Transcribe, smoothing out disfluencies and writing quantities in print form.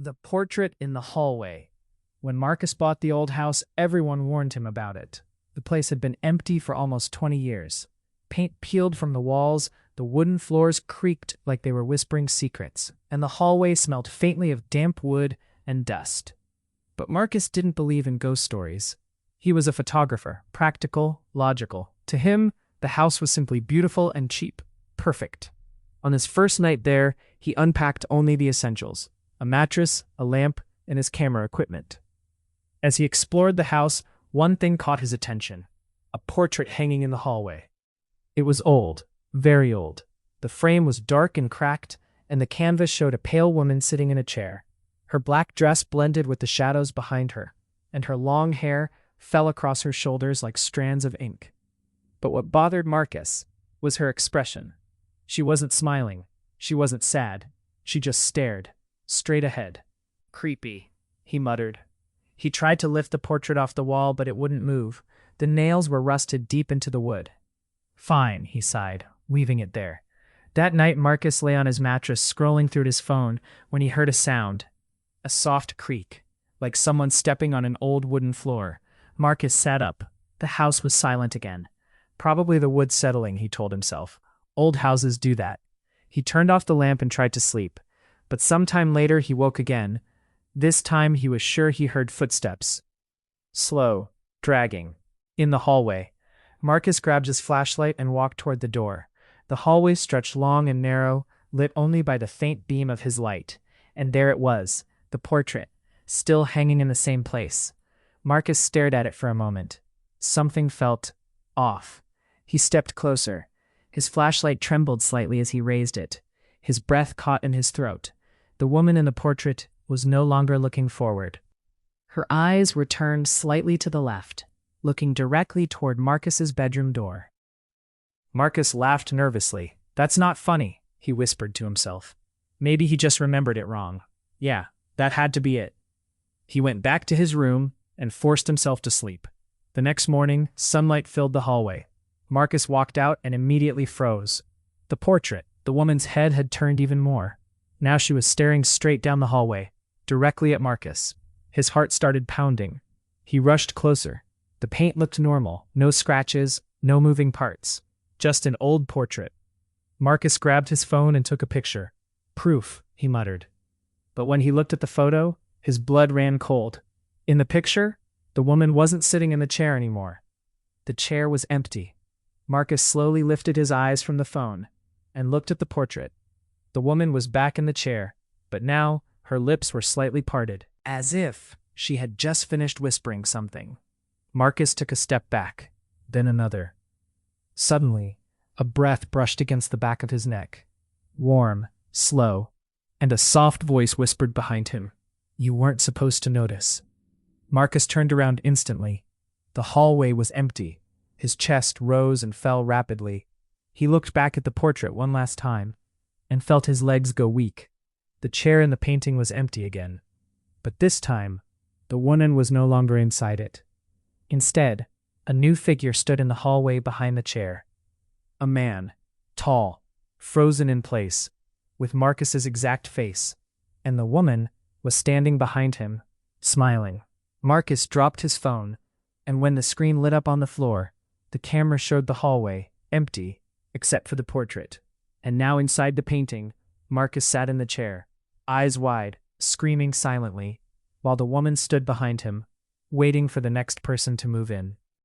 The portrait in the hallway. When Marcus bought the old house, everyone warned him about it. The place had been empty for almost 20 years. Paint peeled from the walls, the wooden floors creaked like they were whispering secrets, and the hallway smelled faintly of damp wood and dust. But Marcus didn't believe in ghost stories. He was a photographer, practical, logical. To him, the house was simply beautiful and cheap. Perfect. On his first night there, he unpacked only the essentials: a mattress, a lamp, and his camera equipment. As he explored the house, one thing caught his attention: a portrait hanging in the hallway. It was old, very old. The frame was dark and cracked, and the canvas showed a pale woman sitting in a chair. Her black dress blended with the shadows behind her, and her long hair fell across her shoulders like strands of ink. But what bothered Marcus was her expression. She wasn't smiling. She wasn't sad. She just stared, straight ahead. "Creepy," he muttered. He tried to lift the portrait off the wall, but it wouldn't move. The nails were rusted deep into the wood. "Fine," he sighed, leaving it there. That night, Marcus lay on his mattress scrolling through his phone when he heard a sound. A soft creak, like someone stepping on an old wooden floor. Marcus sat up. The house was silent again. Probably the wood settling, he told himself. Old houses do that. He turned off the lamp and tried to sleep. But sometime later he woke again. This time he was sure he heard footsteps. Slow, dragging. In the hallway. Marcus grabbed his flashlight and walked toward the door. The hallway stretched long and narrow, lit only by the faint beam of his light. And there it was, the portrait, still hanging in the same place. Marcus stared at it for a moment. Something felt off. He stepped closer. His flashlight trembled slightly as he raised it. His breath caught in his throat. The woman in the portrait was no longer looking forward. Her eyes were turned slightly to the left, looking directly toward Marcus's bedroom door. Marcus laughed nervously. "That's not funny," he whispered to himself. Maybe he just remembered it wrong. Yeah, that had to be it. He went back to his room and forced himself to sleep. The next morning, sunlight filled the hallway. Marcus walked out and immediately froze. The portrait, the woman's head had turned even more. Now she was staring straight down the hallway, directly at Marcus. His heart started pounding. He rushed closer. The paint looked normal, no scratches, no moving parts. Just an old portrait. Marcus grabbed his phone and took a picture. "Proof," he muttered. But when he looked at the photo, his blood ran cold. In the picture, the woman wasn't sitting in the chair anymore. The chair was empty. Marcus slowly lifted his eyes from the phone and looked at the portrait. The woman was back in the chair, but now her lips were slightly parted, as if she had just finished whispering something. Marcus took a step back, then another. Suddenly, a breath brushed against the back of his neck. Warm, slow, and a soft voice whispered behind him, "You weren't supposed to notice." Marcus turned around instantly. The hallway was empty. His chest rose and fell rapidly. He looked back at the portrait one last time and felt his legs go weak. The chair in the painting was empty again. But this time, the woman was no longer inside it. Instead, a new figure stood in the hallway behind the chair. A man, tall, frozen in place, with Marcus's exact face, and the woman was standing behind him, smiling. Marcus dropped his phone, and when the screen lit up on the floor, the camera showed the hallway, empty, except for the portrait. And now inside the painting, Marcus sat in the chair, eyes wide, screaming silently, while the woman stood behind him, waiting for the next person to move in.